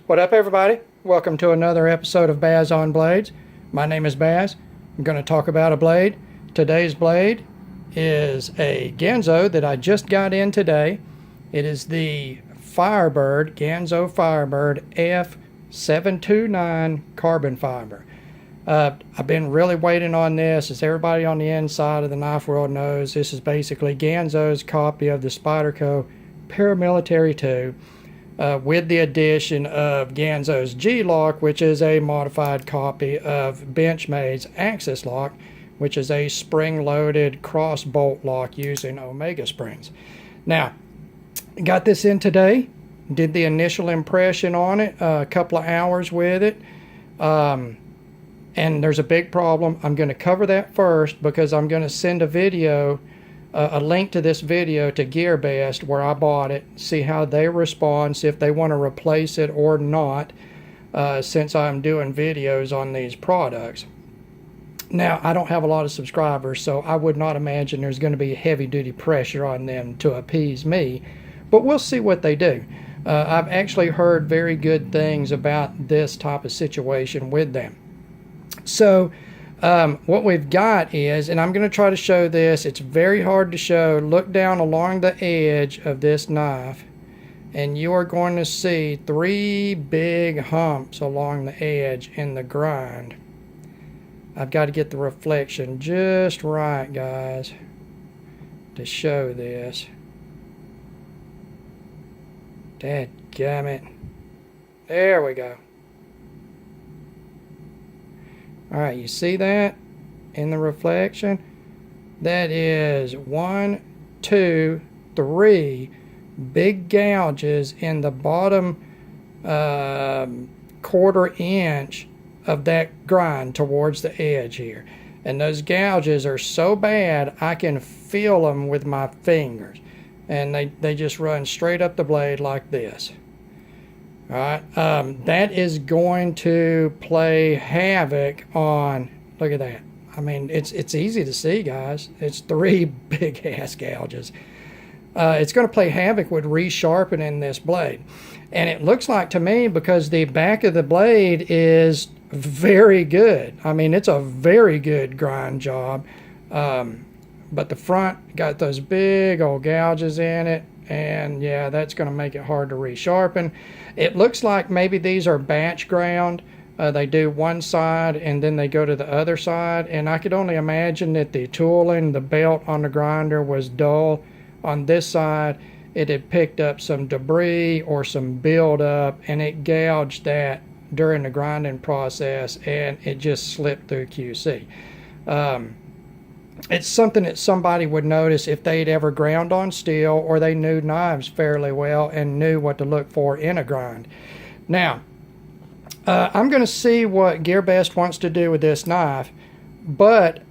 What up, everybody? Welcome to another episode of Baz on Blades. My name is Baz. I'm going to talk about a blade. Today's blade is a Ganzo that I just got in today. It is the Firebird, Ganzo Firebird F729 carbon fiber. I've been really waiting on this. As everybody on the inside of the knife world knows, this is basically Ganzo's copy of the Spyderco Paramilitary 2. With the addition of Ganzo's G-Lock, which is a modified copy of Benchmade's Axis Lock, which is a spring-loaded cross-bolt lock using Omega springs. Now, got this in today, did the initial impression on it, a couple of hours with it, and there's a big problem. I'm going to cover that first because I'm going to send a video, a link to this video to GearBest where I bought it, see how they respond, see if they want to replace it or not, since I'm doing videos on these products. Now, I don't have a lot of subscribers, so I would not imagine there's going to be heavy-duty pressure on them to appease me, but we'll see what they do. I've actually heard very good things about this type of situation with them. So, what we've got is, and I'm going to try to show this, it's very hard to show. Look down along the edge of this knife and you are going to see 3 big humps along the edge in the grind. I've got to get the reflection just right, guys, to show this. Dadgummit. There we go. Alright, you see that in the reflection? That is 1, 2, 3 big gouges in the bottom quarter inch of that grind towards the edge here. And those gouges are so bad I can feel them with my fingers. And they just run straight up the blade like this. Alright, that is going to play havoc on, look at that. I mean, it's easy to see, guys. It's 3 big ass gouges. It's going to play havoc with resharpening this blade. And it looks like to me, because the back of the blade is very good. I mean, it's a very good grind job. But the front got those big old gouges in it. And yeah, that's going to make it hard to resharpen. It looks like maybe these are batch ground. They do one side and then they go to the other side. And I could only imagine that the tooling, the belt on the grinder was dull. On this side, it had picked up some debris or some buildup and it gouged that during the grinding process and it just slipped through QC. It's something that somebody would notice if they'd ever ground on steel or they knew knives fairly well and knew what to look for in a grind. Now, I'm going to see what GearBest wants to do with this knife, but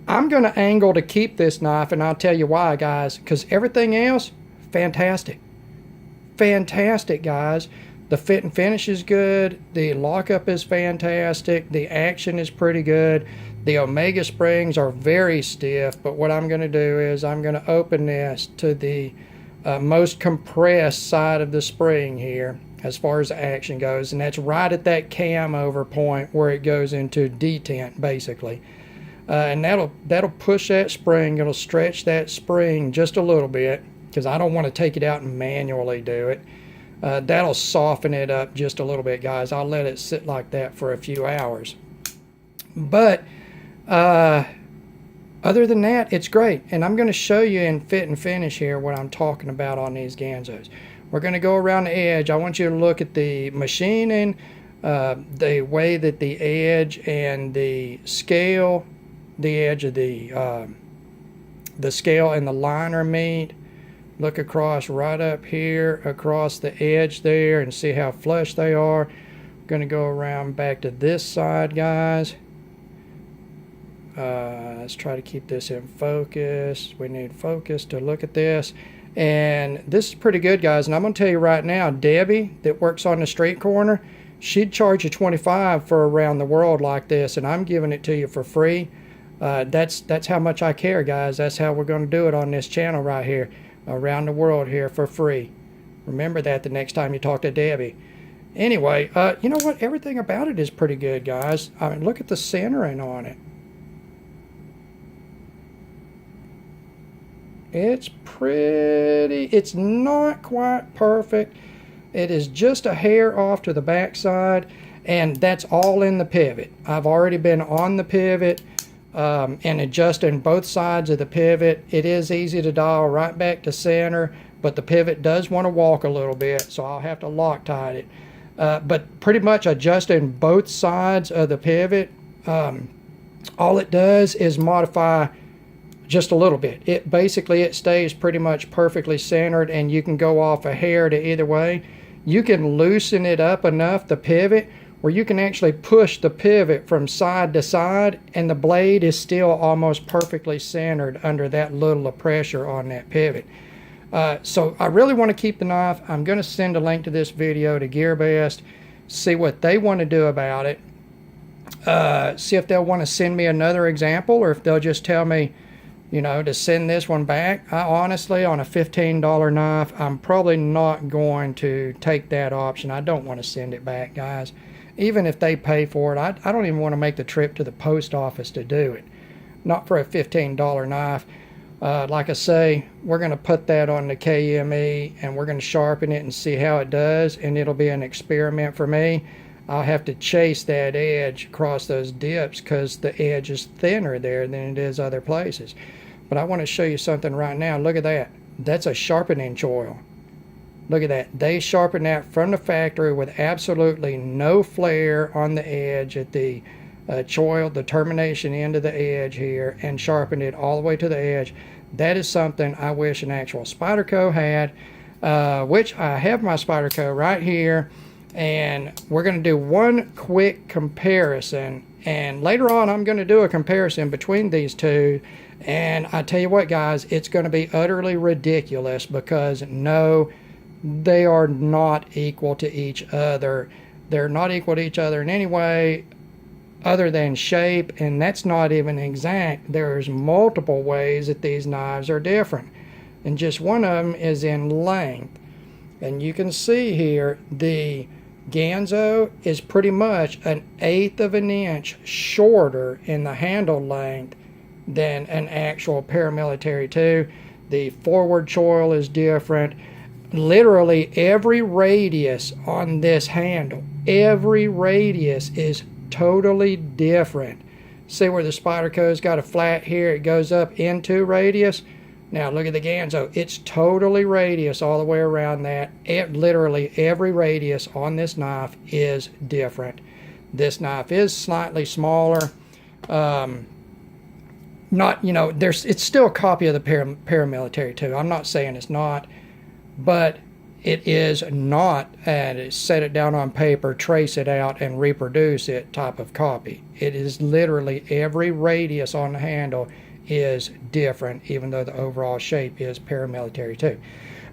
I'm going to angle to keep this knife, and I'll tell you why, guys, because everything else, fantastic. Fantastic, guys. The fit and finish is good. The lockup is fantastic. The action is pretty good. The Omega springs are very stiff, but what I'm going to do is I'm going to open this to the most compressed side of the spring here as far as the action goes, and that's right at that cam over point where it goes into detent, basically. And that'll push that spring. It'll stretch that spring just a little bit because I don't want to take it out and manually do it. That'll soften it up just a little bit, guys. I'll let it sit like that for a few hours. But other than that, it's great. And I'm going to show you in fit and finish here what I'm talking about on these Ganzos. We're going to go around the edge. I want you to look at the machining, the way that the edge and the scale, the edge of the scale and the liner meet. Look across right up here, across the edge there, and see how flush they are. I'm going to go around back to this side, guys. Let's try to keep this in focus. We need focus to look at this. And this is pretty good, guys. And I'm going to tell you right now, Debbie, that works on the street corner, she'd charge you $25 for around the world like this, and I'm giving it to you for free. That's how much I care, guys. That's how we're going to do it on this channel right here, around the world here for free. Remember that the next time you talk to Debbie. Anyway, you know what? Everything about it is pretty good, guys. I mean, look at the centering on it. It's pretty. It's not quite perfect. It is just a hair off to the back side, and that's all in the pivot. I've already been on the pivot and adjusting both sides of the pivot. It is easy to dial right back to center, but the pivot does want to walk a little bit, so I'll have to Loctite it. But pretty much adjusting both sides of the pivot, all it does is modify just a little bit. It stays pretty much perfectly centered, and you can go off a hair to either way. You can loosen it up enough, the pivot, where you can actually push the pivot from side to side, and the blade is still almost perfectly centered under that little of pressure on that pivot. So I really want to keep the knife. I'm going to send a link to this video to GearBest, see what they want to do about it, see if they'll want to send me another example, or if they'll just tell me, you know, to send this one back. I honestly, on a $15 knife, I'm probably not going to take that option. I don't want to send it back, guys. Even if they pay for it, I don't even want to make the trip to the post office to do it. Not for a $15 knife. Like I say, we're going to put that on the KME, and we're going to sharpen it and see how it does, and it'll be an experiment for me. I'll have to chase that edge across those dips because the edge is thinner there than it is other places. But I want to show you something right now. Look at that. That's a sharpening choil. Look at that. They sharpened that from the factory with absolutely no flare on the edge at the choil, the termination end of the edge here, and sharpened it all the way to the edge. That is something I wish an actual Spyderco had, which I have my Spyderco right here, and we're going to do one quick comparison, and later on I'm going to do a comparison between these two. And I tell you what, guys, it's going to be utterly ridiculous because no, they are not equal to each other. They're not equal to each other in any way other than shape, and that's not even exact. There's multiple ways that these knives are different, and just one of them is in length. And you can see here the Ganzo is pretty much 1/8 of an inch shorter in the handle length than an actual paramilitary 2. The forward choil is different. Literally every radius on this handle, every radius is totally different. See where the Spyderco's got a flat here, it goes up into radius. Now look at the Ganzo, it's totally radius all the way around that. Literally every radius on this knife is different. This knife is slightly smaller. Not, you know, it's still a copy of the paramilitary 2. I'm not saying it's not, but it is not, and set it down on paper, trace it out, and reproduce it type of copy. It is literally every radius on the handle is different, even though the overall shape is paramilitary 2.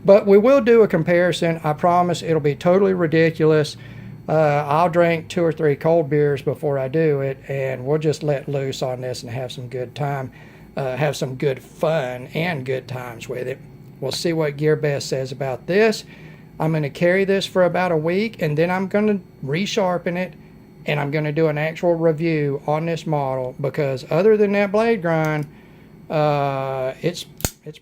But we will do a comparison. I promise it'll be totally ridiculous. I'll drink 2 or 3 cold beers before I do it, and we'll just let loose on this and have some good time, have some good fun and good times with it. We'll see what GearBest says about this. I'm going to carry this for about a week, and then I'm going to resharpen it, and I'm going to do an actual review on this model, because other than that blade grind, it's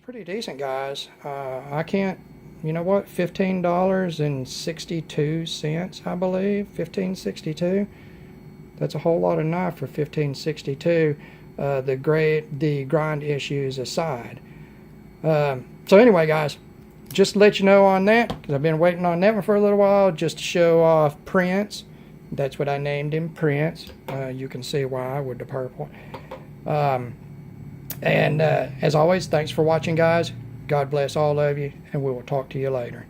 pretty decent, guys. I can't, you know what, $15.62, I believe, $15.62. That's a whole lot of knife for $15.62. The grind issues aside. So anyway, guys, just to let you know on that, because I've been waiting on that one for a little while, just to show off Prince. That's what I named him, Prince. You can see why with the purple. As always, thanks for watching, guys. God bless all of you, and we will talk to you later.